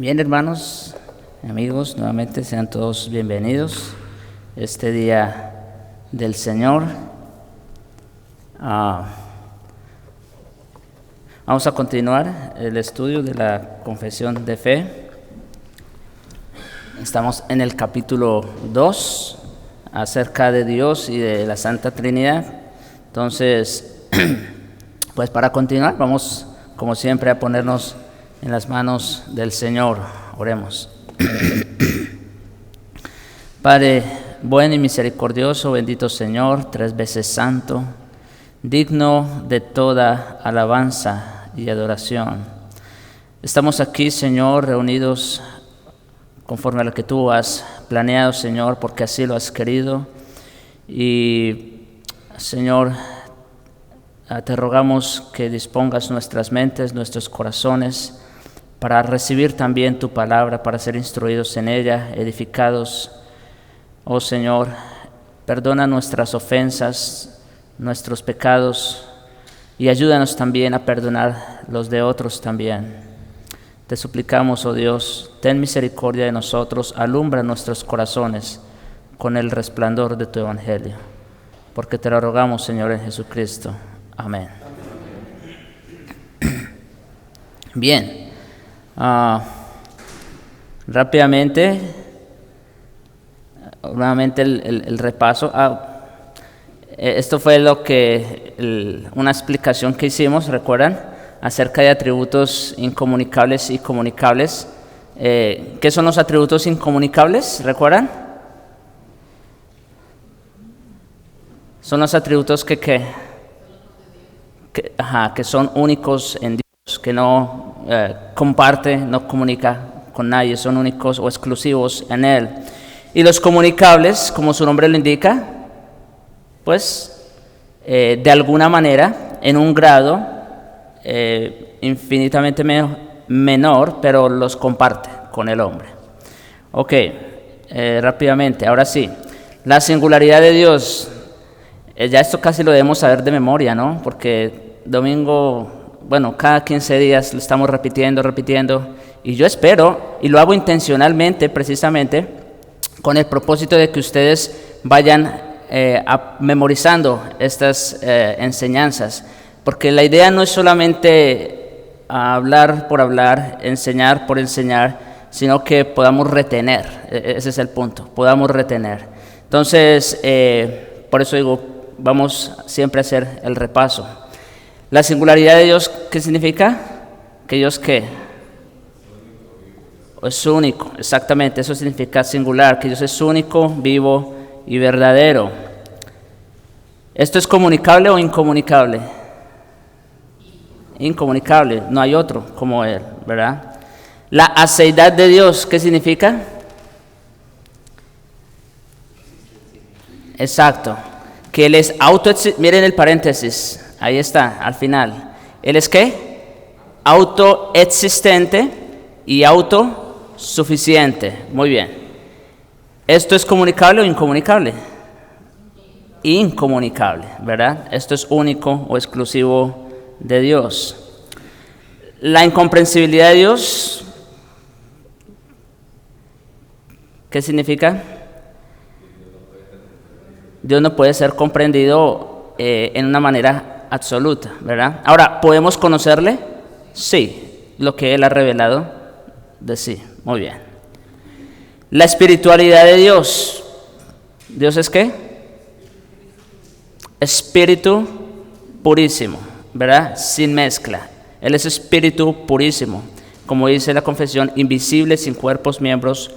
Bien, hermanos, amigos, nuevamente sean todos bienvenidos este día del Señor. Vamos a continuar el estudio de la confesión de fe. Estamos en el capítulo 2 acerca de Dios y de la Santa Trinidad. Entonces, pues para continuar, vamos como siempre a ponernos en las manos del Señor. Oremos. Padre bueno y misericordioso, bendito Señor, tres veces santo, digno de toda alabanza y adoración. Estamos aquí, Señor, reunidos conforme a lo que tú has planeado, Señor, porque así lo has querido. Y, Señor, te rogamos que dispongas nuestras mentes, nuestros corazones, para recibir también tu palabra, para ser instruidos en ella, edificados. Oh Señor, perdona nuestras ofensas, nuestros pecados, y ayúdanos también a perdonar los de otros también. Te suplicamos, oh Dios, ten misericordia de nosotros, alumbra nuestros corazones con el resplandor de tu evangelio, porque te lo rogamos, Señor, en Jesucristo. Amén. Bien. Rápidamente, nuevamente el repaso. Esto fue una explicación que hicimos, ¿recuerdan? Acerca de atributos incomunicables y comunicables. ¿Qué son los atributos incomunicables? ¿Recuerdan? Son los atributos que son únicos en Dios, que no comparte, no comunica con nadie, son únicos o exclusivos en Él. Y los comunicables, como su nombre lo indica, pues de alguna manera, en un grado infinitamente menor, pero los comparte con el hombre. Ok, rápidamente, ahora sí, la singularidad de Dios. Ya esto casi lo debemos saber de memoria, ¿no? Porque cada 15 días lo estamos repitiendo, y yo espero, y lo hago intencionalmente, precisamente, con el propósito de que ustedes vayan memorizando estas enseñanzas, porque la idea no es solamente hablar por hablar, enseñar por enseñar, sino que podamos retener, ese es el punto, podamos retener. Entonces, por eso digo, vamos siempre a hacer el repaso. La singularidad de Dios, ¿qué significa? Que Dios, ¿qué? Es único, exactamente, eso significa singular, que Dios es único, vivo y verdadero. ¿Esto es comunicable o incomunicable? Incomunicable, no hay otro como Él, ¿verdad? La aceidad de Dios, ¿qué significa? Exacto. Que Él es miren el paréntesis, ahí está, al final. ¿Él es qué? Autoexistente y autosuficiente. Muy bien. ¿Esto es comunicable o incomunicable? Incomunicable, ¿verdad? Esto es único o exclusivo de Dios. La incomprensibilidad de Dios, ¿qué significa? Dios no puede ser comprendido en una manera absoluta, ¿verdad? Ahora, ¿podemos conocerle? Sí, lo que Él ha revelado de sí. Muy bien. La espiritualidad de Dios. ¿Dios es qué? Espíritu purísimo, ¿verdad? Sin mezcla. Él es espíritu purísimo, como dice la confesión, invisible, sin cuerpos, miembros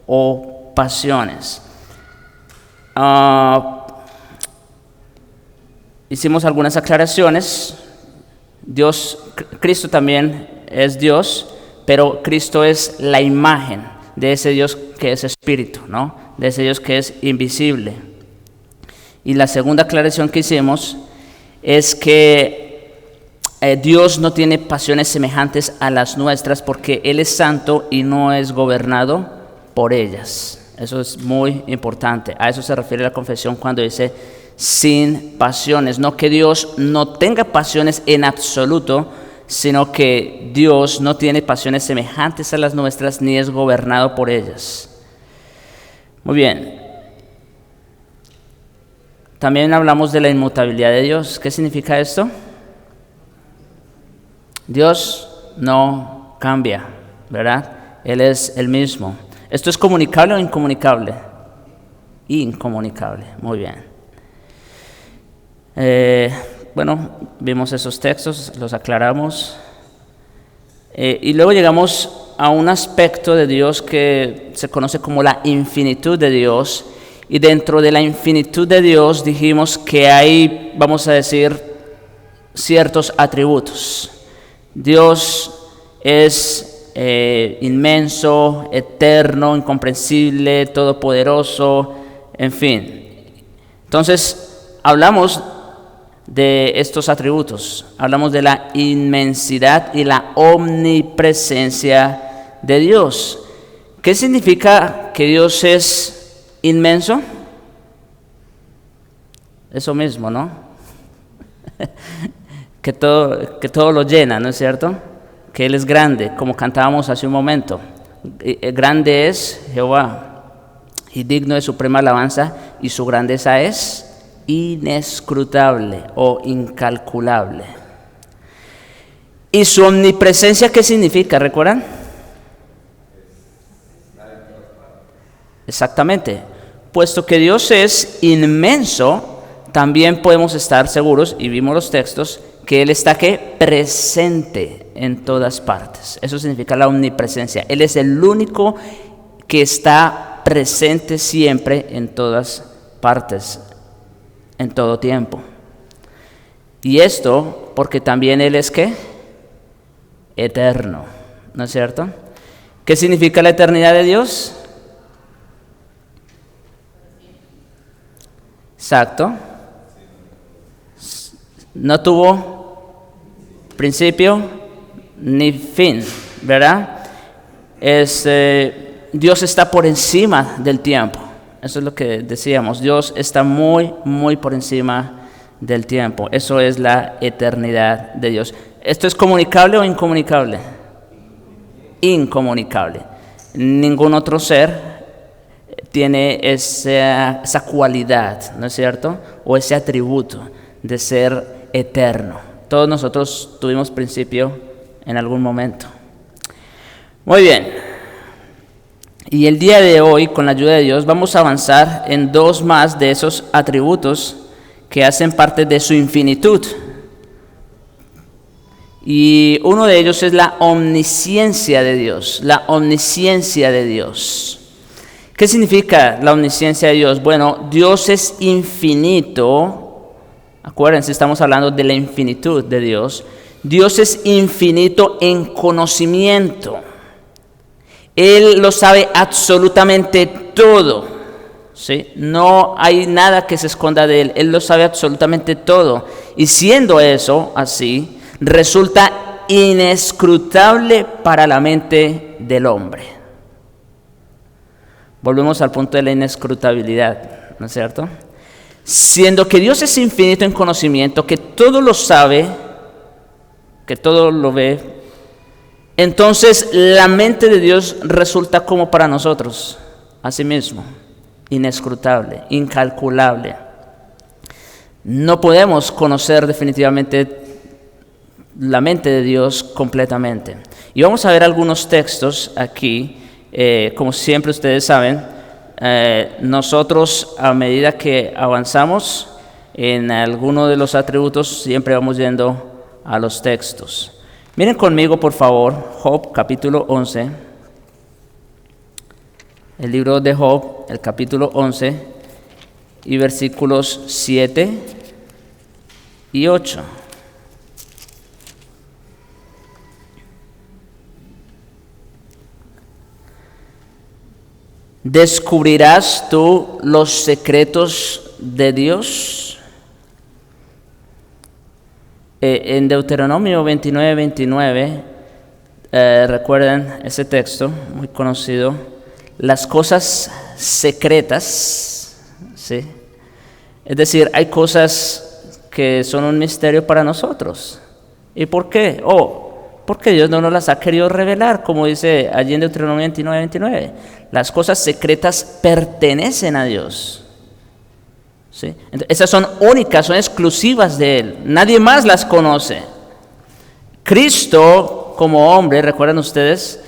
o pasiones. Hicimos algunas aclaraciones. Cristo también es Dios, pero Cristo es la imagen de ese Dios que es espíritu, ¿no? De ese Dios que es invisible. Y la segunda aclaración que hicimos es que Dios no tiene pasiones semejantes a las nuestras porque Él es santo y no es gobernado por ellas. Eso es muy importante. A eso se refiere la confesión cuando dice sin pasiones. No que Dios no tenga pasiones en absoluto, sino que Dios no tiene pasiones semejantes a las nuestras ni es gobernado por ellas. Muy bien. También hablamos de la inmutabilidad de Dios. ¿Qué significa esto? Dios no cambia, ¿verdad? Él es el mismo. ¿Esto es comunicable o incomunicable? Incomunicable, muy bien. Bueno, vimos esos textos, los aclaramos. Y luego llegamos a un aspecto de Dios que se conoce como la infinitud de Dios. Y dentro de la infinitud de Dios dijimos que hay, vamos a decir, ciertos atributos. Dios es inmenso, eterno, incomprensible, todopoderoso, en fin. Entonces, hablamos de estos atributos, hablamos de la inmensidad y la omnipresencia de Dios. ¿Qué significa que Dios es inmenso? Eso mismo, ¿no? que todo lo llena, ¿no es cierto? Que Él es grande, como cantábamos hace un momento. Grande es Jehová y digno de suprema alabanza, y su grandeza es inescrutable o incalculable. ¿Y su omnipresencia qué significa? ¿Recuerdan? Exactamente. Puesto que Dios es inmenso, también podemos estar seguros, y vimos los textos, que Él está ¿qué? Presente en todas partes. Eso significa la omnipresencia. Él es el único que está presente siempre en todas partes, en todo tiempo. Y esto porque también Él es ¿qué? Eterno, ¿no es cierto? ¿Qué significa la eternidad de Dios? Exacto. No tuvo principio ni fin, ¿verdad? Dios está por encima del tiempo. Eso es lo que decíamos. Dios está muy, muy por encima del tiempo. Eso es la eternidad de Dios. ¿Esto es comunicable o incomunicable? Incomunicable. Ningún otro ser tiene esa cualidad, ¿no es cierto? O ese atributo de ser eterno. Todos nosotros tuvimos principio en algún momento. Muy bien. Y el día de hoy, con la ayuda de Dios, vamos a avanzar en dos más de esos atributos que hacen parte de su infinitud. Y uno de ellos es la omnisciencia de Dios. La omnisciencia de Dios. ¿Qué significa la omnisciencia de Dios? Bueno, Dios es infinito. Acuérdense, estamos hablando de la infinitud de Dios. Dios es infinito en conocimiento. Él lo sabe absolutamente todo, ¿sí? No hay nada que se esconda de Él. Él lo sabe absolutamente todo. Y siendo eso así, resulta inescrutable para la mente del hombre. Volvemos al punto de la inescrutabilidad, ¿no es cierto? Siendo que Dios es infinito en conocimiento, que todo lo sabe, que todo lo ve, entonces la mente de Dios resulta como para nosotros, asimismo, inescrutable, incalculable. No podemos conocer definitivamente la mente de Dios completamente. Y vamos a ver algunos textos aquí, como siempre ustedes saben. Nosotros a medida que avanzamos en alguno de los atributos siempre vamos yendo a los textos. Miren conmigo por favor Job capítulo 11, el libro de Job, el capítulo 11 y versículos 7 y 8. ¿Descubrirás tú los secretos de Dios? En Deuteronomio 29:29, recuerden ese texto muy conocido, las cosas secretas, ¿sí? Es decir, hay cosas que son un misterio para nosotros. ¿Y por qué? Porque Dios no nos las ha querido revelar, como dice allí en Deuteronomio 29:29. Las cosas secretas pertenecen a Dios. ¿Sí? Entonces, esas son únicas, son exclusivas de Él. Nadie más las conoce. Cristo, como hombre, ¿recuerdan ustedes?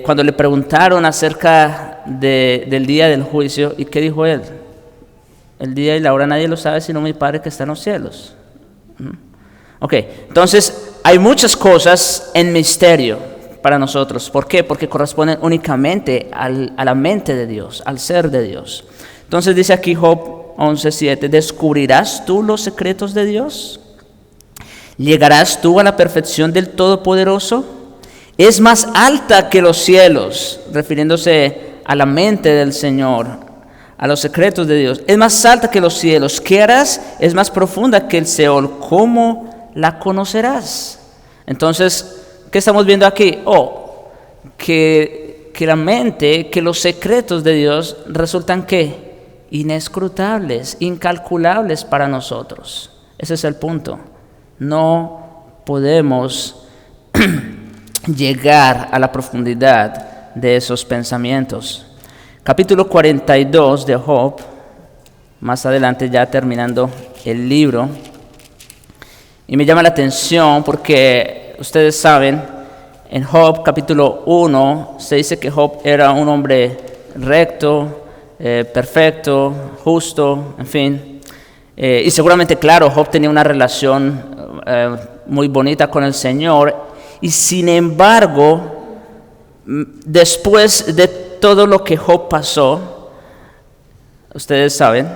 Cuando le preguntaron acerca del día del juicio, ¿y qué dijo Él? El día y la hora nadie lo sabe sino mi Padre que está en los cielos. Ok, entonces hay muchas cosas en misterio para nosotros. ¿Por qué? Porque corresponden únicamente a la mente de Dios, al ser de Dios. Entonces dice aquí Job 11:7, ¿descubrirás tú los secretos de Dios? ¿Llegarás tú a la perfección del Todopoderoso? Es más alta que los cielos, refiriéndose a la mente del Señor, a los secretos de Dios. Es más alta que los cielos. ¿Qué harás? Es más profunda que el Seol. ¿Cómo la conocerás? Entonces, ¿qué estamos viendo aquí? Que la mente, que los secretos de Dios resultan ¿qué? Inescrutables, incalculables para nosotros. Ese es el punto. No podemos llegar a la profundidad de esos pensamientos. Capítulo 42 de Job, más adelante ya terminando el libro, y me llama la atención porque ustedes saben, en Job capítulo 1 se dice que Job era un hombre recto, perfecto, justo, en fin, y seguramente, claro, Job tenía una relación muy bonita con el Señor. Y sin embargo, después de todo lo que Job pasó, ustedes saben,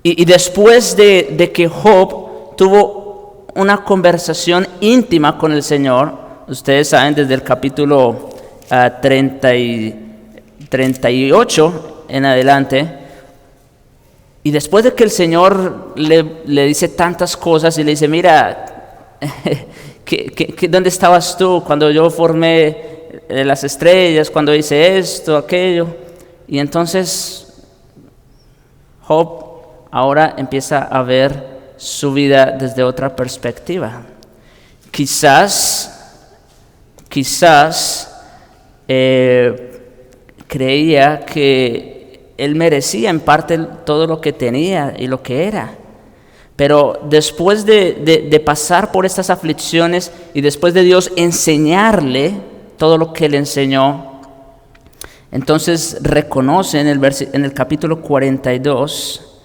y después de que Job tuvo una conversación íntima con el Señor, ustedes saben, desde el capítulo 38 en adelante, y después de que el Señor le dice tantas cosas y le dice, mira, ¿dónde estabas tú cuando yo formé las estrellas, cuando hice esto, aquello? Y entonces Job ahora empieza a ver su vida desde otra perspectiva. Quizás creía que él merecía en parte todo lo que tenía y lo que era. Pero después de pasar por estas aflicciones y después de Dios enseñarle todo lo que le enseñó, entonces reconoce en el capítulo 42,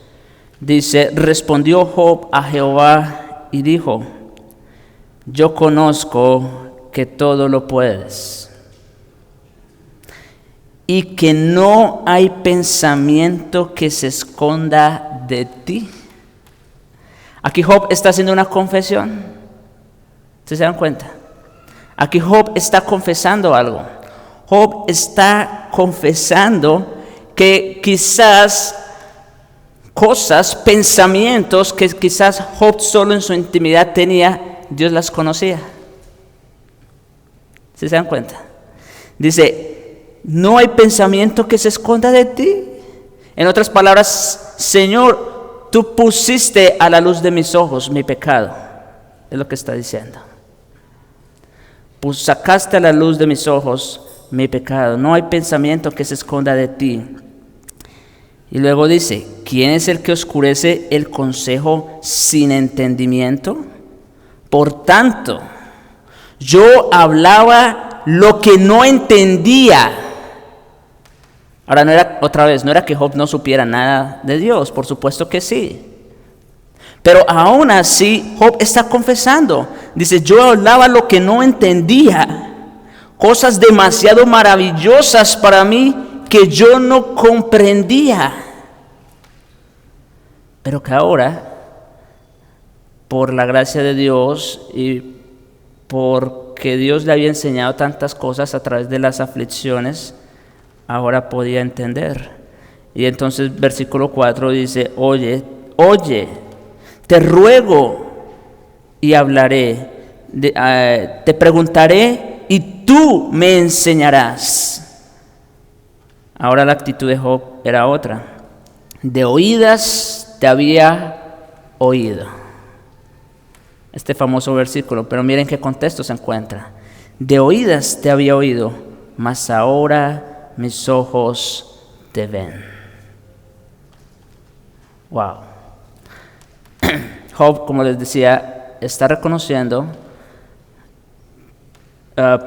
dice, respondió Job a Jehová y dijo, yo conozco que todo lo puedes y que no hay pensamiento que se esconda de ti. Aquí Job está haciendo una confesión. ¿Se dan cuenta? Aquí Job está confesando algo. Job está confesando que quizás cosas, pensamientos que quizás Job solo en su intimidad tenía, Dios las conocía. ¿Se dan cuenta? Dice, no hay pensamiento que se esconda de ti. En otras palabras, Señor, tú pusiste a la luz de mis ojos mi pecado, es lo que está diciendo. Pues sacaste a la luz de mis ojos mi pecado, no hay pensamiento que se esconda de ti. Y luego dice, ¿quién es el que oscurece el consejo sin entendimiento? Por tanto, yo hablaba lo que no entendía. Ahora, no era que Job no supiera nada de Dios, por supuesto que sí. Pero aún así, Job está confesando. Dice, yo hablaba lo que no entendía, cosas demasiado maravillosas para mí que yo no comprendía. Pero que ahora, por la gracia de Dios y porque Dios le había enseñado tantas cosas a través de las aflicciones, ahora podía entender. Y entonces versículo 4 dice, oye, te ruego y hablaré, te preguntaré y tú me enseñarás. Ahora la actitud de Job era otra. De oídas te había oído. este famoso versículo, pero miren qué contexto se encuentra. De oídas te había oído, mas ahora mis ojos te ven. Wow. Job, como les decía, está reconociendo,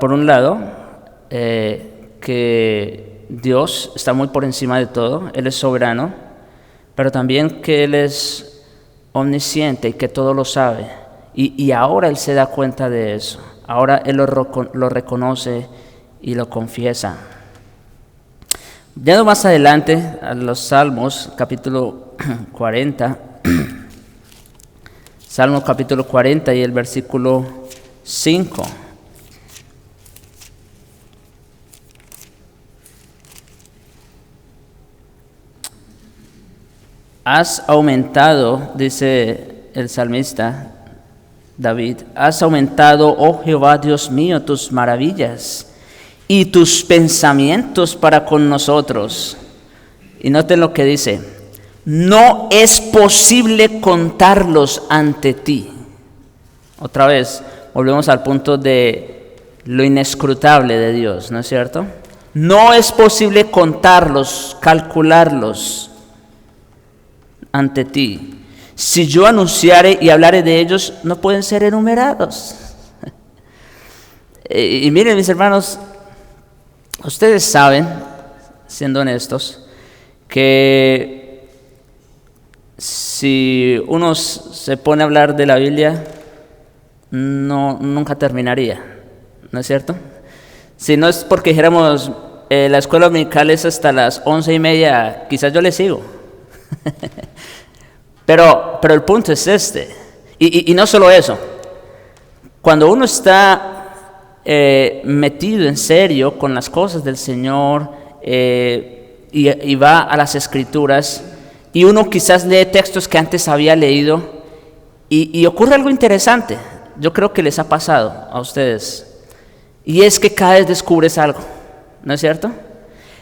por un lado, que Dios está muy por encima de todo, Él es soberano, pero también que Él es omnisciente y que todo lo sabe. Y ahora Él se da cuenta de eso, ahora Él lo reconoce y lo confiesa. Yendo más adelante a los Salmos, capítulo 40, Salmo capítulo 40 y el versículo 5. Has aumentado, dice el salmista David, has aumentado, oh Jehová, Dios mío, tus maravillas y tus pensamientos para con nosotros. Y noten lo que dice, no es posible contarlos ante ti. Otra vez, volvemos al punto de lo inescrutable de Dios, ¿no es cierto? No es posible contarlos, calcularlos ante ti. Si yo anunciare y hablare de ellos, no pueden ser enumerados. Y miren, mis hermanos, ustedes saben, siendo honestos, que si uno se pone a hablar de la Biblia, nunca terminaría, ¿no es cierto? Si no es porque dijéramos, la escuela dominical es hasta las 11:30, quizás yo le sigo. Pero el punto es este, y no solo eso, cuando uno está metido en serio con las cosas del Señor y va a las Escrituras, y uno quizás lee textos que antes había leído, y ocurre algo interesante, yo creo que les ha pasado a ustedes, y es que cada vez descubres algo, ¿no es cierto?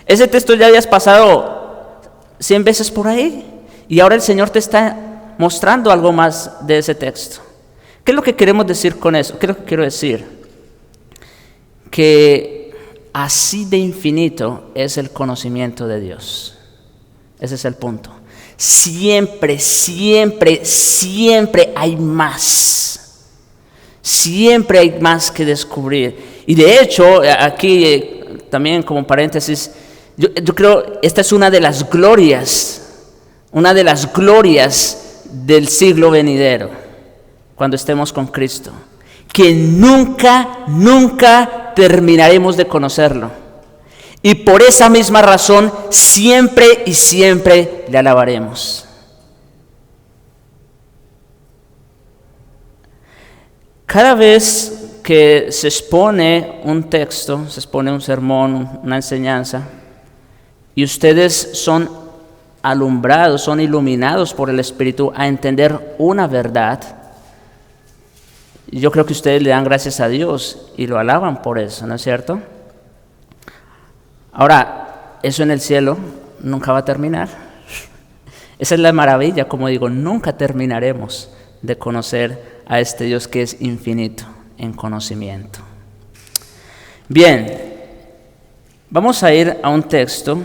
Ese texto ya habías pasado 100 veces por ahí, y ahora el Señor te está mostrando algo más de ese texto. ¿Qué es lo que queremos decir con eso? ¿Qué es lo que quiero decir? Que así de infinito es el conocimiento de Dios. Ese es el punto. Siempre, siempre, siempre hay más. Siempre hay más que descubrir. Y de hecho, aquí también como paréntesis, yo creo esta es una de las glorias del siglo venidero, cuando estemos con Cristo, que nunca terminaremos de conocerlo. Y por esa misma razón, siempre y siempre le alabaremos. Cada vez que se expone un texto, se expone un sermón, una enseñanza, y ustedes son alumbrados, son iluminados por el Espíritu a entender una verdad, yo creo que ustedes le dan gracias a Dios y lo alaban por eso, ¿no es cierto? Ahora, eso en el cielo nunca va a terminar. Esa es la maravilla, como digo, nunca terminaremos de conocer a este Dios que es infinito en conocimiento. Bien, vamos a ir a un texto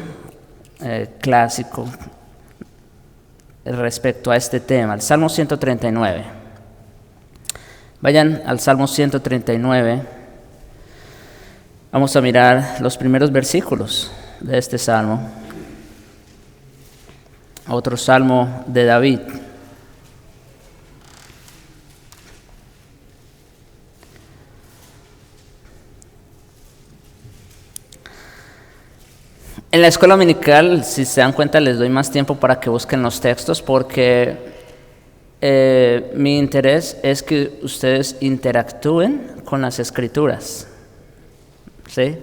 clásico respecto a este tema, el Salmo 139. Vayan al Salmo 139. Vamos a mirar los primeros versículos de este Salmo. Otro Salmo de David. En la escuela dominical, si se dan cuenta, les doy más tiempo para que busquen los textos porque mi interés es que ustedes interactúen con las Escrituras, ¿sí?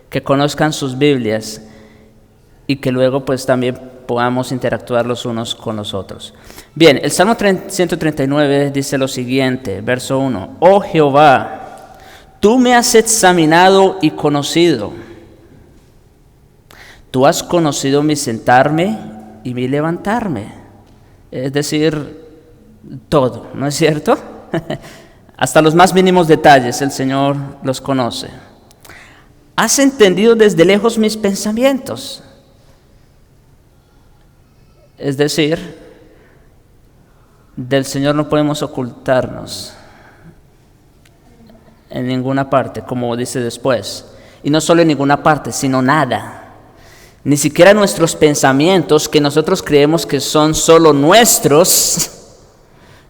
Que conozcan sus Biblias y que luego pues también podamos interactuar los unos con los otros. Bien, el Salmo 139 dice lo siguiente, verso 1: Oh Jehová, tú me has examinado y conocido. Tú has conocido mi sentarme y mi levantarme. Es decir, todo, ¿no es cierto? Hasta los más mínimos detalles el Señor los conoce. Has entendido desde lejos mis pensamientos. Es decir, del Señor no podemos ocultarnos en ninguna parte, como dice después. Y no solo en ninguna parte, sino nada. Ni siquiera nuestros pensamientos, que nosotros creemos que son solo nuestros.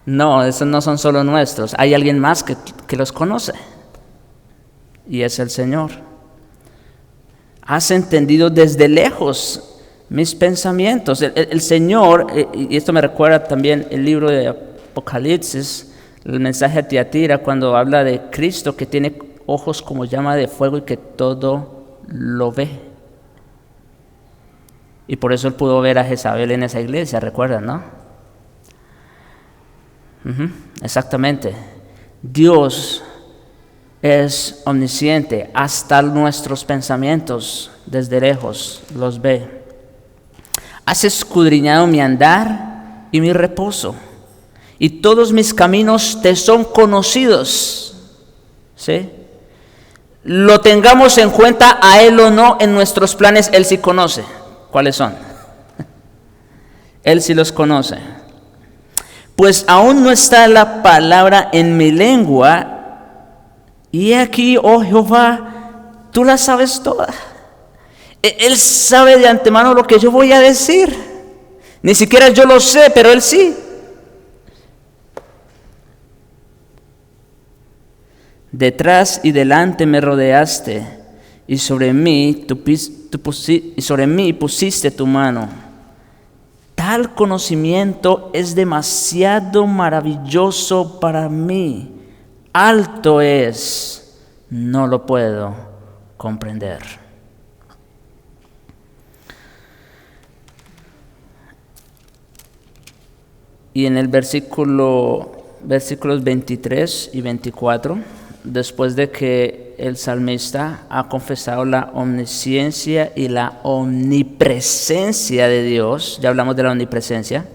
No, esos no son solo nuestros. Hay alguien más que los conoce. Y es el Señor. Has entendido desde lejos mis pensamientos. El Señor, y esto me recuerda también el libro de Apocalipsis, el mensaje a Tiatira, cuando habla de Cristo que tiene ojos como llama de fuego y que todo lo ve. Y por eso él pudo ver a Jezabel en esa iglesia, ¿recuerdan, no? Exactamente. Dios es omnisciente, hasta nuestros pensamientos desde lejos los ve. Has escudriñado mi andar y mi reposo, y todos mis caminos te son conocidos. ¿Sí? Lo tengamos en cuenta a Él o no, en nuestros planes Él sí conoce. ¿Cuáles son? Él sí los conoce. Pues aún no está la palabra en mi lengua, y aquí, oh Jehová, tú la sabes toda. Él sabe de antemano lo que yo voy a decir. Ni siquiera yo lo sé, pero Él sí. Detrás y delante me rodeaste, y sobre mí pusiste tu mano. Tal conocimiento es demasiado maravilloso para mí. Alto es, no lo puedo comprender. Y en el versículos 23 y 24, después de que el salmista ha confesado la omnisciencia y la omnipresencia de Dios, ya hablamos de la omnipresencia,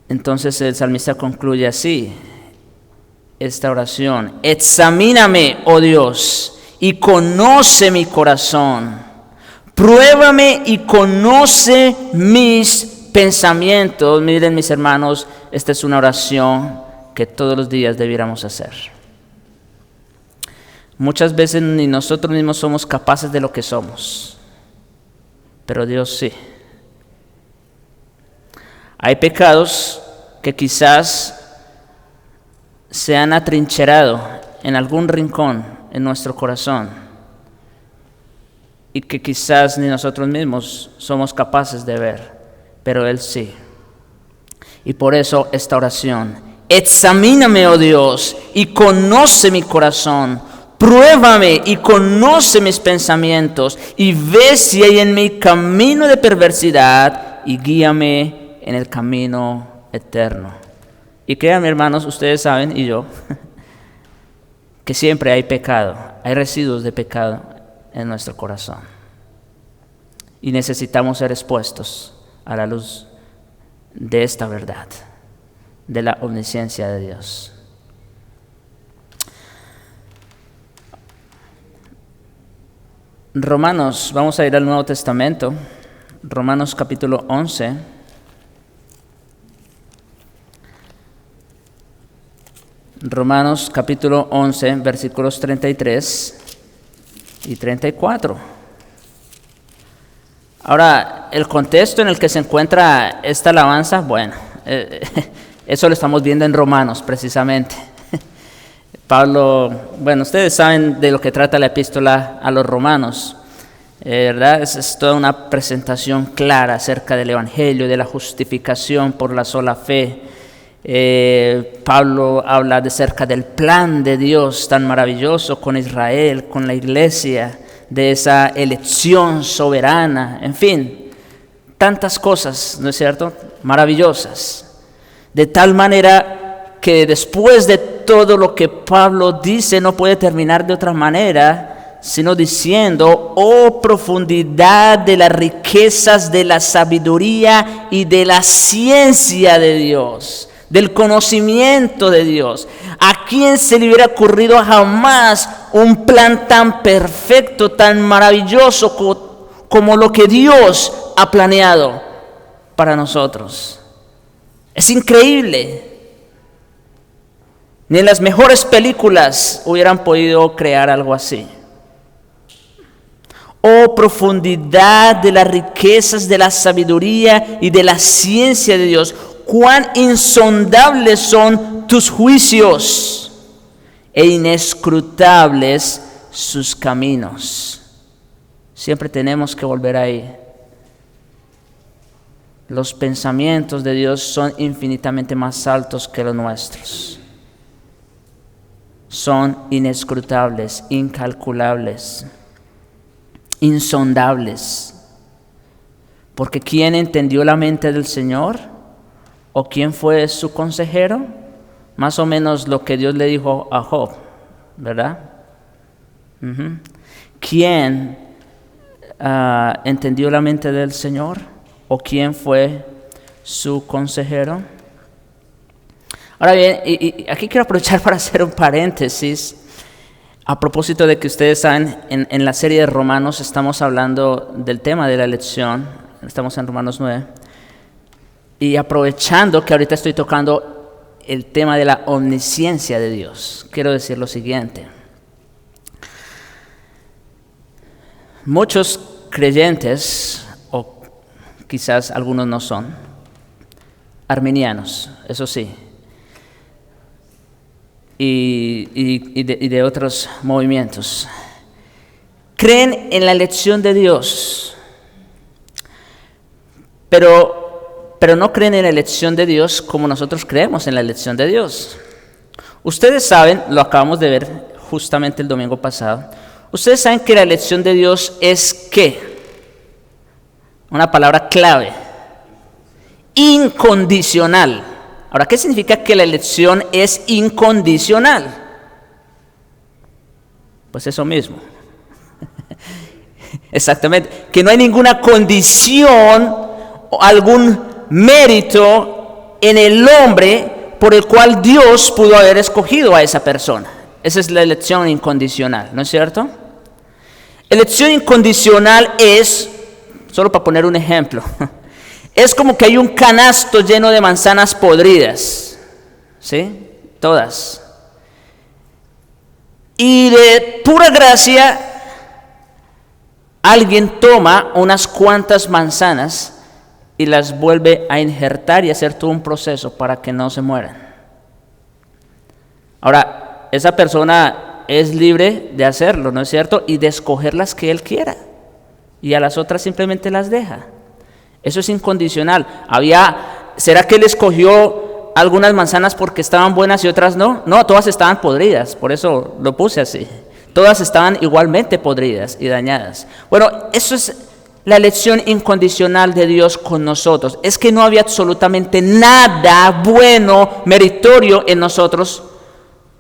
entonces el salmista concluye así esta oración: examíname, oh Dios, y conoce mi corazón, pruébame y conoce mis pensamientos. Miren, mis hermanos, esta es una oración que todos los días debiéramos hacer. Muchas veces ni nosotros mismos somos capaces de lo que somos, pero Dios sí. Hay pecados que quizás se han atrincherado en algún rincón en nuestro corazón y que quizás ni nosotros mismos somos capaces de ver, pero Él sí. Y por eso esta oración: examíname, oh Dios, y conoce mi corazón, pruébame y conoce mis pensamientos, y ve si hay en mí camino de perversidad, y guíame en el camino eterno. Y créanme, hermanos, ustedes saben, y yo, que siempre hay pecado, hay residuos de pecado en nuestro corazón. Y necesitamos ser expuestos a la luz de esta verdad, de la omnisciencia de Dios. Romanos, vamos a ir al Nuevo Testamento, Romanos capítulo 11. Romanos capítulo 11, versículos 33 y 34. Ahora, el contexto en el que se encuentra esta alabanza, bueno, eso lo estamos viendo en Romanos precisamente. Pablo, bueno, ustedes saben de lo que trata la epístola a los romanos, ¿verdad? Es toda una presentación clara acerca del evangelio, de la justificación por la sola fe. Pablo habla acerca del plan de Dios tan maravilloso con Israel, con la iglesia, de esa elección soberana, en fin, tantas cosas, ¿no es cierto?, maravillosas. De tal manera que después de todo lo que Pablo dice, no puede terminar de otra manera, sino diciendo: oh profundidad de las riquezas de la sabiduría y de la ciencia de Dios. del conocimiento de Dios. ¿A quién se le hubiera ocurrido jamás un plan tan perfecto, tan maravilloso como lo que Dios ha planeado para nosotros? Es increíble. Ni en las mejores películas hubieran podido crear algo así. Oh, profundidad de las riquezas de la sabiduría y de la ciencia de Dios. Cuán insondables son tus juicios e inescrutables sus caminos. Siempre tenemos que volver ahí. Los pensamientos de Dios son infinitamente más altos que los nuestros. Son inescrutables, incalculables, insondables. Porque ¿quién entendió la mente del Señor? ¿O quién fue su consejero? Más o menos lo que Dios le dijo a Job, ¿verdad? ¿Quién entendió la mente del Señor? ¿O quién fue su consejero? Ahora bien, y aquí quiero aprovechar para hacer un paréntesis. A propósito de que ustedes saben, en la serie de Romanos estamos hablando del tema de la elección. Estamos en Romanos 9. Y aprovechando que ahorita estoy tocando el tema de la omnisciencia de Dios, quiero decir lo siguiente. Muchos creyentes, o quizás algunos no son, arminianos, eso sí, y de otros movimientos, creen en la elección de Dios, pero no creen en la elección de Dios como nosotros creemos en la elección de Dios. Ustedes saben, lo acabamos de ver justamente el domingo pasado, ustedes saben que la elección de Dios es ¿qué? Una palabra clave: incondicional. Ahora, ¿qué significa que la elección es incondicional? Pues eso mismo. Exactamente, que no hay ninguna condición o algún mérito en el hombre por el cual Dios pudo haber escogido a esa persona. Esa es la elección incondicional, ¿no es cierto? Elección incondicional es, solo para poner un ejemplo, es como que hay un canasto lleno de manzanas podridas, ¿sí? Todas. Y de pura gracia, alguien toma unas cuantas manzanas y las vuelve a injertar y hacer todo un proceso para que no se mueran. Ahora, esa persona es libre de hacerlo, ¿no es cierto? Y de escoger las que él quiera. Y a las otras simplemente las deja. Eso es incondicional. ¿Será que él escogió algunas manzanas porque estaban buenas y otras no? No, todas estaban podridas, por eso lo puse así. Todas estaban igualmente podridas y dañadas. Bueno, eso es la elección incondicional de Dios con nosotros. Es que no había absolutamente nada bueno, meritorio en nosotros,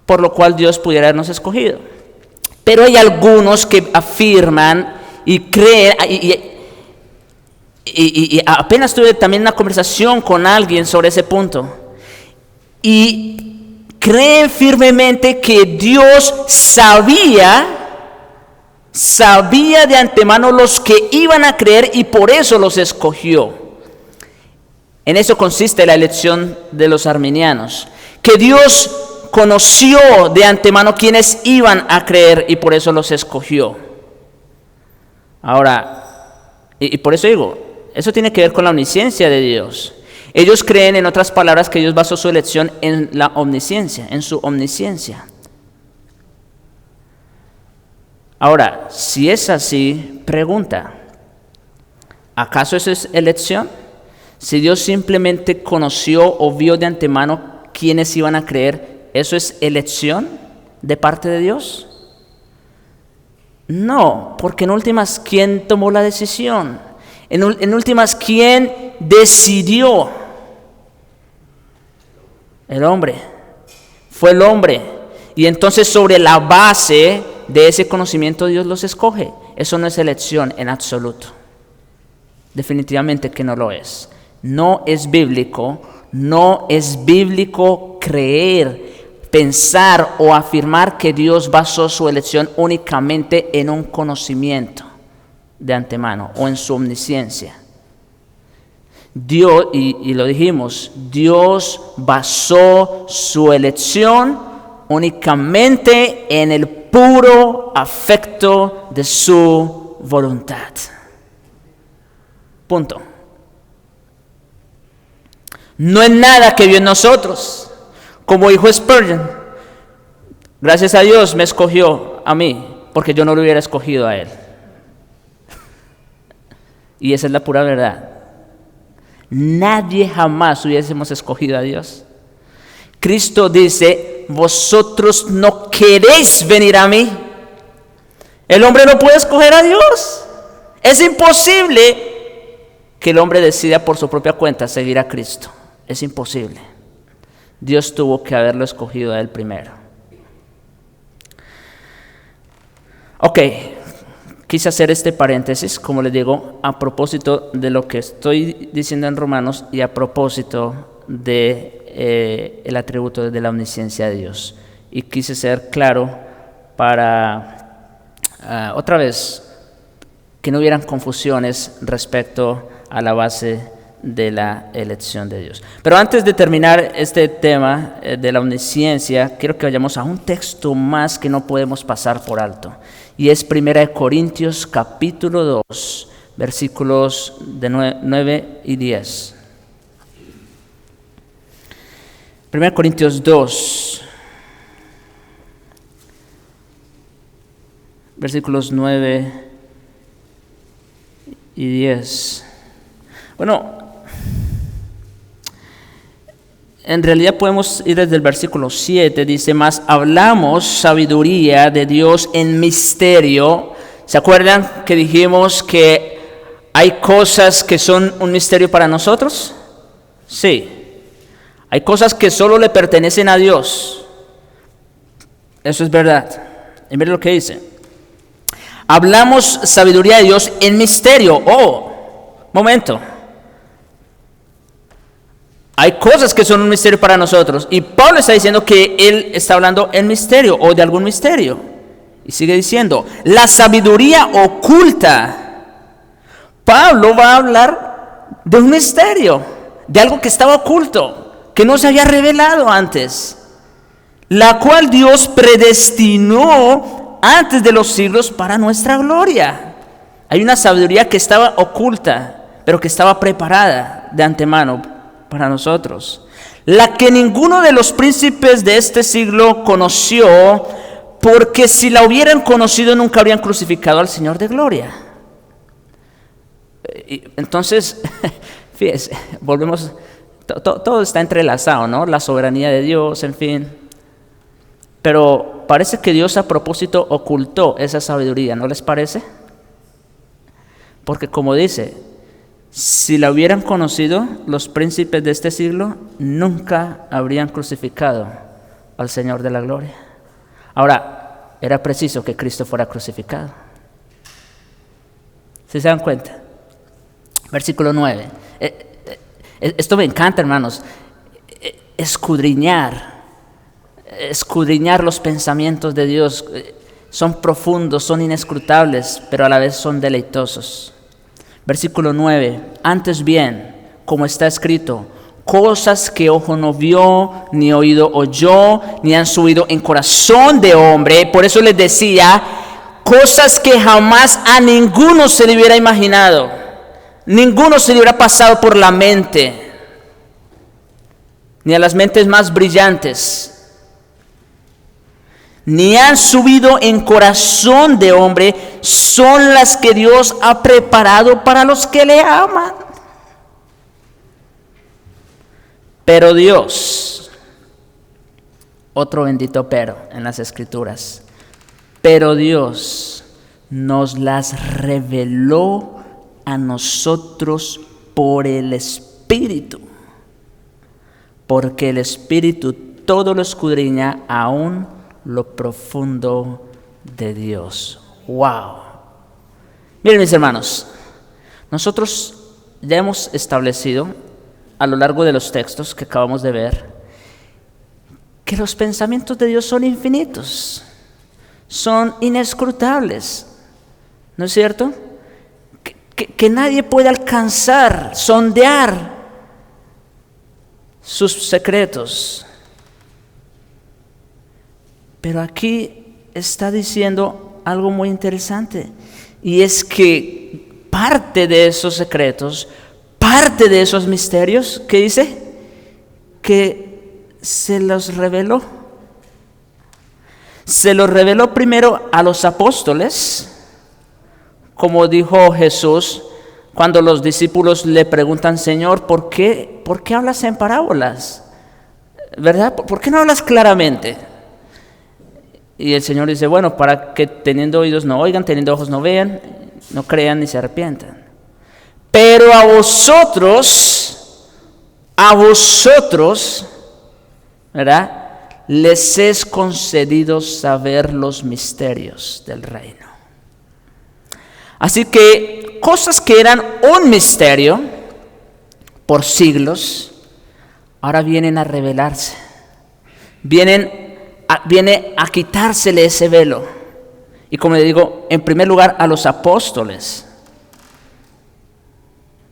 por lo cual Dios pudiera habernos escogido. Pero hay algunos que afirman y creen, y apenas tuve también una conversación con alguien sobre ese punto, y creen firmemente que Dios sabía de antemano los que iban a creer y por eso los escogió. En eso consiste la elección de los arminianos, que Dios conoció de antemano quienes iban a creer y por eso los escogió. Ahora, y por eso digo, eso tiene que ver con la omnisciencia de Dios. Ellos creen, en otras palabras, que Dios basó su elección en la omnisciencia, en su omnisciencia. Ahora, si es así, pregunta, ¿acaso eso es elección? Si Dios simplemente conoció o vio de antemano quiénes iban a creer, ¿eso es elección de parte de Dios? No, porque en últimas, ¿quién tomó la decisión? En últimas, ¿quién decidió? El hombre. Fue el hombre. Y entonces sobre la base de ese conocimiento Dios los escoge. Eso no es elección en absoluto. Definitivamente que no lo es. No es bíblico, No es bíblico creer, pensar o afirmar que Dios basó su elección únicamente en un conocimiento de antemano o en su omnisciencia. Dios, y lo dijimos, Dios basó su elección únicamente en el puro afecto de su voluntad. Punto. No es nada que vio en nosotros. Como dijo Spurgeon, gracias a Dios me escogió a mí, porque yo no lo hubiera escogido a él. Y esa es la pura verdad. Nadie jamás hubiésemos escogido a Dios. Cristo dice, vosotros no queréis venir a mí. El hombre no puede escoger a Dios. Es imposible que el hombre decida por su propia cuenta seguir a Cristo. Es imposible. Dios tuvo que haberlo escogido a él primero. Ok, quise hacer este paréntesis, como les digo, a propósito de lo que estoy diciendo en Romanos y a propósito de el atributo de la omnisciencia de Dios. Y quise ser claro para, otra vez, que no hubieran confusiones respecto a la base de la elección de Dios. Pero antes de terminar este tema de la omnisciencia, quiero que vayamos a un texto más que no podemos pasar por alto. Y es 1 Corintios capítulo 2, versículos de 9 y 10. 1 Corintios 2, versículos 9 y 10. Bueno, en realidad podemos ir desde el versículo 7, dice, mas hablamos sabiduría de Dios en misterio. ¿Se acuerdan que dijimos que hay cosas que son un misterio para nosotros? Sí. Hay cosas que solo le pertenecen a Dios. Eso es verdad. Y miren lo que dice. Hablamos sabiduría de Dios en misterio. Momento. Hay cosas que son un misterio para nosotros. Y Pablo está diciendo que él está hablando en misterio o de algún misterio. Y sigue diciendo, la sabiduría oculta. Pablo va a hablar de un misterio, de algo que estaba oculto, que no se había revelado antes, la cual Dios predestinó antes de los siglos para nuestra gloria. Hay una sabiduría que estaba oculta, pero que estaba preparada de antemano para nosotros, la que ninguno de los príncipes de este siglo conoció, porque si la hubieran conocido nunca habrían crucificado al Señor de gloria. Entonces, fíjese, volvemos, todo está entrelazado, ¿no? La soberanía de Dios, en fin. Pero parece que Dios a propósito ocultó esa sabiduría, ¿no les parece? Porque como dice, si la hubieran conocido, los príncipes de este siglo nunca habrían crucificado al Señor de la gloria. Ahora, era preciso que Cristo fuera crucificado. ¿Sí se dan cuenta? Versículo 9. Esto me encanta, hermanos. Escudriñar los pensamientos de Dios. Son profundos, son inescrutables, pero a la vez son deleitosos. Versículo 9, antes bien, como está escrito, cosas que ojo no vio, ni oído oyó, ni han subido en corazón de hombre. Por eso les decía, cosas que jamás a ninguno se le hubiera imaginado, ninguno se le hubiera pasado por la mente, ni a las mentes más brillantes, ni han subido en corazón de hombre, son las que Dios ha preparado para los que le aman. Pero Dios, otro bendito pero en las Escrituras, pero Dios nos las reveló a nosotros por el Espíritu, porque el Espíritu todo lo escudriña, aún lo profundo de Dios. ¡Wow! Miren, mis hermanos, nosotros ya hemos establecido a lo largo de los textos que acabamos de ver que los pensamientos de Dios son infinitos, son inescrutables, ¿no es cierto? Que nadie puede alcanzar, sondear sus secretos. Pero aquí está diciendo algo muy interesante, y es que parte de esos secretos, parte de esos misterios, ¿qué dice? Que se los reveló. Se los reveló primero a los apóstoles, como dijo Jesús cuando los discípulos le preguntan: Señor, ¿por qué hablas en parábolas? ¿Verdad? ¿Por qué no hablas claramente? Y el Señor dice: bueno, para que teniendo oídos no oigan, teniendo ojos no vean, no crean ni se arrepientan. Pero a vosotros, ¿verdad?, les es concedido saber los misterios del reino. Así que cosas que eran un misterio por siglos, ahora vienen a revelarse. Viene a quitársele ese velo. Y como le digo, en primer lugar a los apóstoles.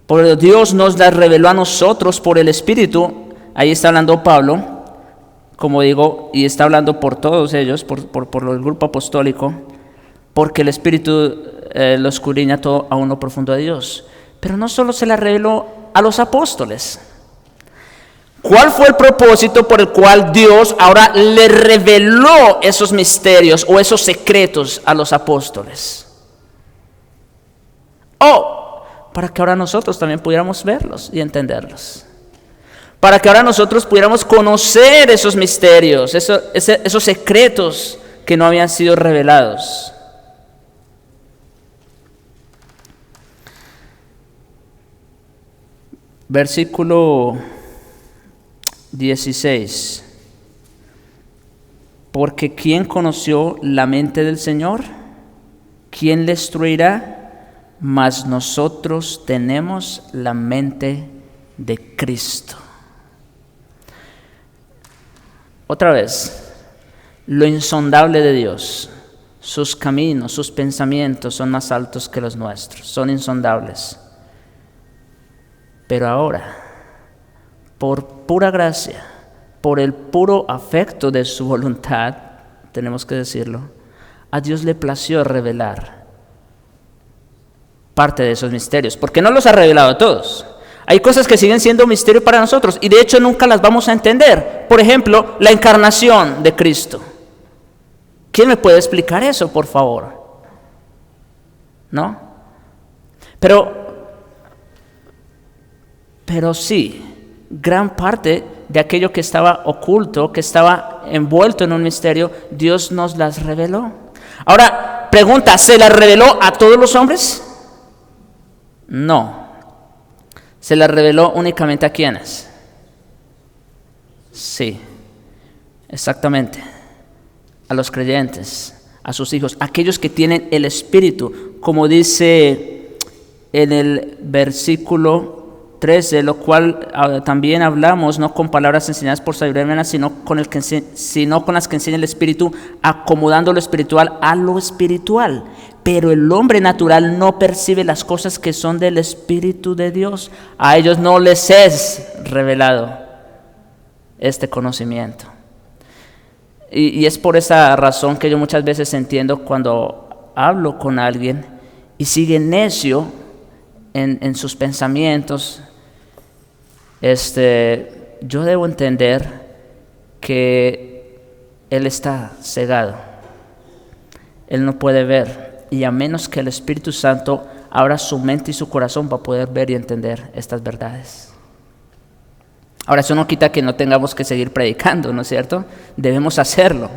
Porque Dios nos las reveló a nosotros por el Espíritu. Ahí está hablando Pablo, como digo, y está hablando por todos ellos, por el grupo apostólico, porque el Espíritu lo escudriña todo a uno profundo de Dios. Pero no solo se la reveló a los apóstoles. ¿Cuál fue el propósito por el cual Dios ahora le reveló esos misterios o esos secretos a los apóstoles? Para que ahora nosotros también pudiéramos verlos y entenderlos. Para que ahora nosotros pudiéramos conocer esos misterios, esos secretos que no habían sido revelados. Versículo 16. Porque ¿quién conoció la mente del Señor? ¿Quién le instruirá? Mas nosotros tenemos la mente de Cristo. Otra vez, lo insondable de Dios, sus caminos, sus pensamientos son más altos que los nuestros, son insondables. Pero ahora, por pura gracia, por el puro afecto de su voluntad, tenemos que decirlo, a Dios le plació revelar parte de esos misterios, porque no los ha revelado a todos. Hay cosas que siguen siendo misterio para nosotros y de hecho nunca las vamos a entender. Por ejemplo, la encarnación de Cristo. ¿Quién me puede explicar eso, por favor? ¿No? Pero sí, gran parte de aquello que estaba oculto, que estaba envuelto en un misterio, Dios nos las reveló. Ahora, pregunta, ¿se las reveló a todos los hombres? No. ¿Se las reveló únicamente a quiénes? Sí, exactamente. A los creyentes, a sus hijos, aquellos que tienen el Espíritu, como dice en el versículo 13, lo cual también hablamos, no con palabras enseñadas por sabiduría humana, sino con las que enseña el Espíritu, acomodando lo espiritual a lo espiritual. Pero el hombre natural no percibe las cosas que son del Espíritu de Dios. A ellos no les es revelado este conocimiento. Y es por esa razón que yo muchas veces entiendo cuando hablo con alguien y sigue necio en sus pensamientos. Yo debo entender que él está cegado. Él no puede ver. Y a menos que el Espíritu Santo abra su mente y su corazón para poder ver y entender estas verdades. Ahora, eso no quita que no tengamos que seguir predicando, ¿no es cierto? Debemos hacerlo.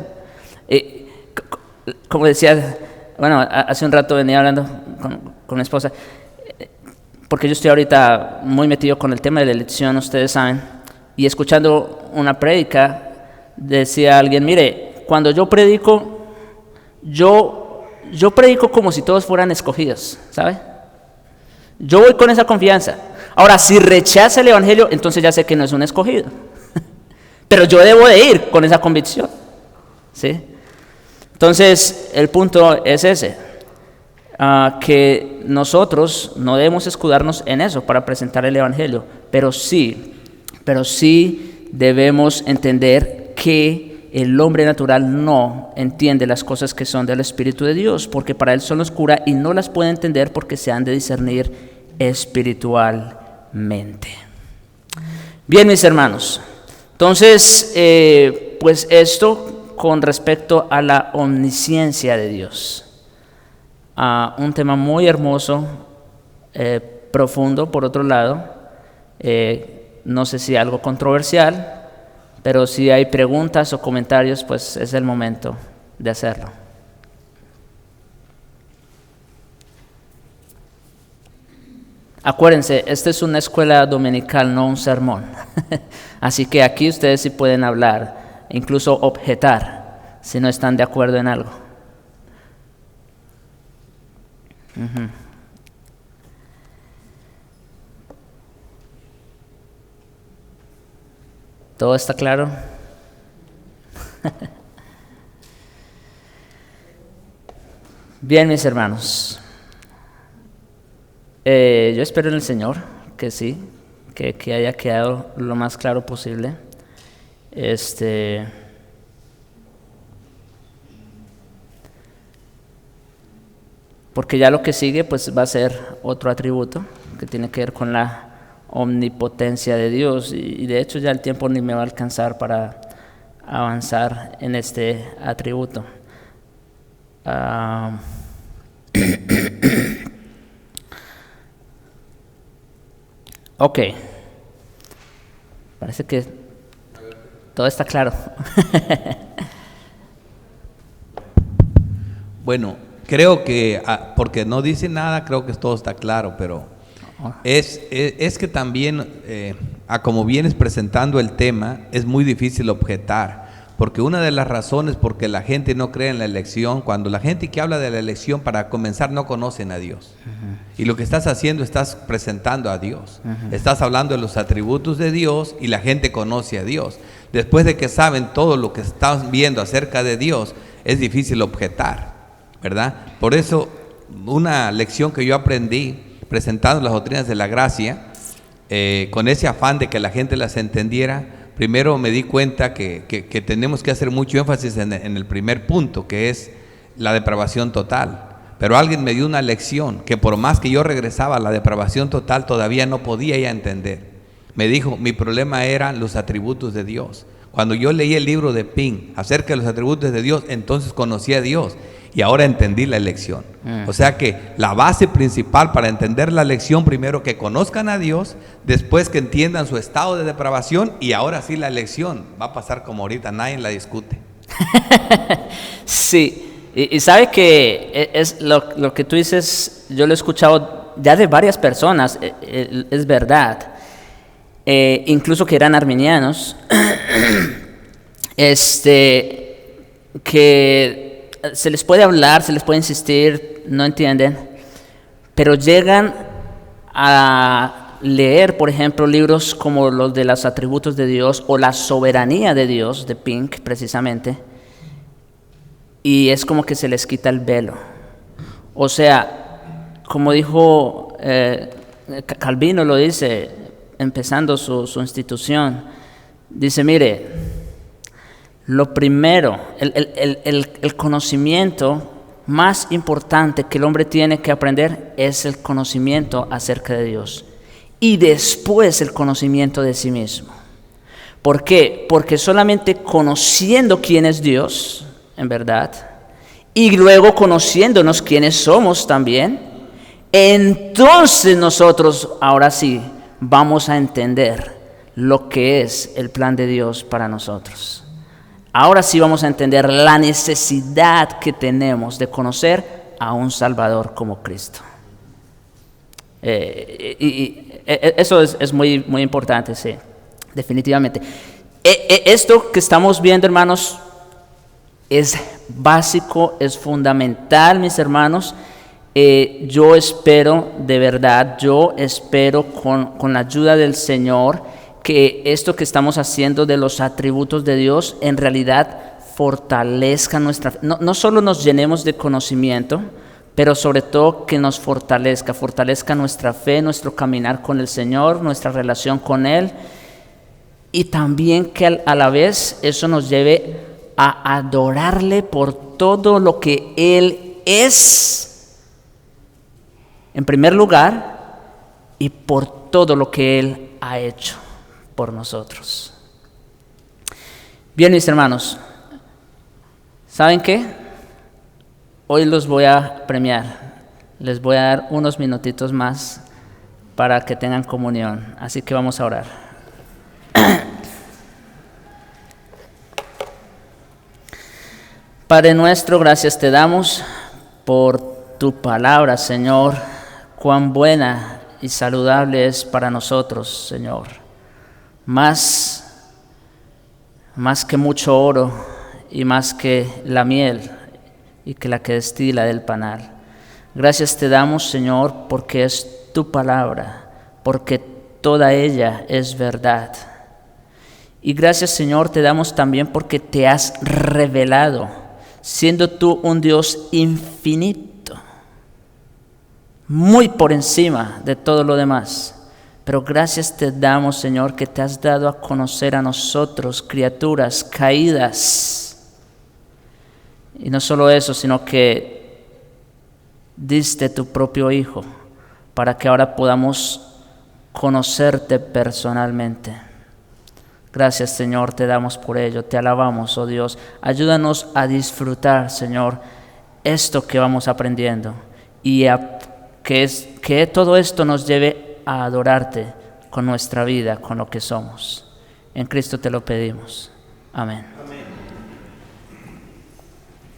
Como decía, hace un rato venía hablando con mi esposa, porque yo estoy ahorita muy metido con el tema de la elección, ustedes saben, y escuchando una prédica, decía alguien, mire, cuando yo predico, yo predico como si todos fueran escogidos, ¿sabe? Yo voy con esa confianza. Ahora, si rechaza el Evangelio, entonces ya sé que no es un escogido. Pero yo debo de ir con esa convicción, ¿sí? Entonces, el punto es ese, que nosotros no debemos escudarnos en eso para presentar el Evangelio, pero sí debemos entender que el hombre natural no entiende las cosas que son del Espíritu de Dios, porque para él son oscuras y no las puede entender porque se han de discernir espiritualmente. Bien, mis hermanos, entonces, pues esto con respecto a la omnisciencia de Dios. Un tema muy hermoso, profundo, por otro lado. No sé si algo controversial, pero si hay preguntas o comentarios, pues es el momento de hacerlo. Acuérdense, esta es una escuela dominical, no un sermón. Así que aquí ustedes sí pueden hablar, incluso objetar, si no están de acuerdo en algo. ¿Todo está claro? Bien, mis hermanos. Yo espero en el Señor que sí, que haya quedado lo más claro posible. Porque ya lo que sigue pues va a ser otro atributo que tiene que ver con la omnipotencia de Dios, y de hecho ya el tiempo ni me va a alcanzar para avanzar en este atributo. Ok, parece que todo está claro. Bueno, creo que, porque no dice nada, creo que todo está claro, pero es que también, como vienes presentando el tema, es muy difícil objetar, porque una de las razones porque la gente no cree en la elección, cuando la gente que habla de la elección, para comenzar, no conocen a Dios. Y lo que estás haciendo, estás presentando a Dios. Estás hablando de los atributos de Dios y la gente conoce a Dios. Después de que saben todo lo que están viendo acerca de Dios, es difícil objetar, ¿verdad? Por eso, una lección que yo aprendí presentando las doctrinas de la gracia, con ese afán de que la gente las entendiera, primero me di cuenta que tenemos que hacer mucho énfasis en el primer punto, que es la depravación total. Pero alguien me dio una lección que por más que yo regresaba a la depravación total, todavía no podía ya entender. Me dijo, mi problema eran los atributos de Dios. Cuando yo leí el libro de Pink acerca de los atributos de Dios, entonces conocí a Dios y ahora entendí la lección. O sea que la base principal para entender la lección, primero que conozcan a Dios, después que entiendan su estado de depravación, y ahora sí la lección va a pasar como ahorita, nadie la discute. Sí. Y sabe que es lo que tú dices, yo lo he escuchado ya de varias personas, es verdad, incluso que eran arminianos, que se les puede hablar, se les puede insistir, no entienden, pero llegan a leer, por ejemplo, libros como los de los atributos de Dios o la soberanía de Dios, de Pink precisamente, y es como que se les quita el velo. O sea, como dijo Calvino, lo dice, empezando su institución, dice, mire, lo primero, el conocimiento más importante que el hombre tiene que aprender es el conocimiento acerca de Dios, y después el conocimiento de sí mismo. ¿Por qué? Porque solamente conociendo quién es Dios, en verdad, y luego conociéndonos quiénes somos también, entonces nosotros ahora sí vamos a entender lo que es el plan de Dios para nosotros. Ahora sí vamos a entender la necesidad que tenemos de conocer a un Salvador como Cristo. Eso es muy, muy importante, sí, definitivamente. Esto que estamos viendo, hermanos, es básico, es fundamental, mis hermanos, Yo espero, de verdad, con la ayuda del Señor, que esto que estamos haciendo de los atributos de Dios en realidad fortalezca nuestra fe. No solo nos llenemos de conocimiento, pero sobre todo que nos fortalezca nuestra fe, nuestro caminar con el Señor, nuestra relación con Él, y también que a la vez eso nos lleve a adorarle por todo lo que Él es, en primer lugar, y por todo lo que Él ha hecho por nosotros. Bien, mis hermanos, ¿saben qué? Hoy los voy a premiar. Les voy a dar unos minutitos más para que tengan comunión. Así que vamos a orar. Padre nuestro, gracias te damos por tu palabra, Señor. Cuán buena y saludable es para nosotros, Señor. Más que mucho oro y más que la miel y que la que destila del panal. Gracias te damos, Señor, porque es tu palabra, porque toda ella es verdad. Y gracias, Señor, te damos también porque te has revelado, siendo tú un Dios infinito, muy por encima de todo lo demás. Pero gracias te damos, Señor, que te has dado a conocer a nosotros, criaturas caídas. Y no solo eso, sino que diste tu propio Hijo para que ahora podamos conocerte personalmente. Gracias, Señor, te damos por ello, te alabamos, oh Dios. Ayúdanos a disfrutar, Señor, esto que vamos aprendiendo y que todo esto nos lleve a adorarte con nuestra vida, con lo que somos. En Cristo te lo pedimos. Amén.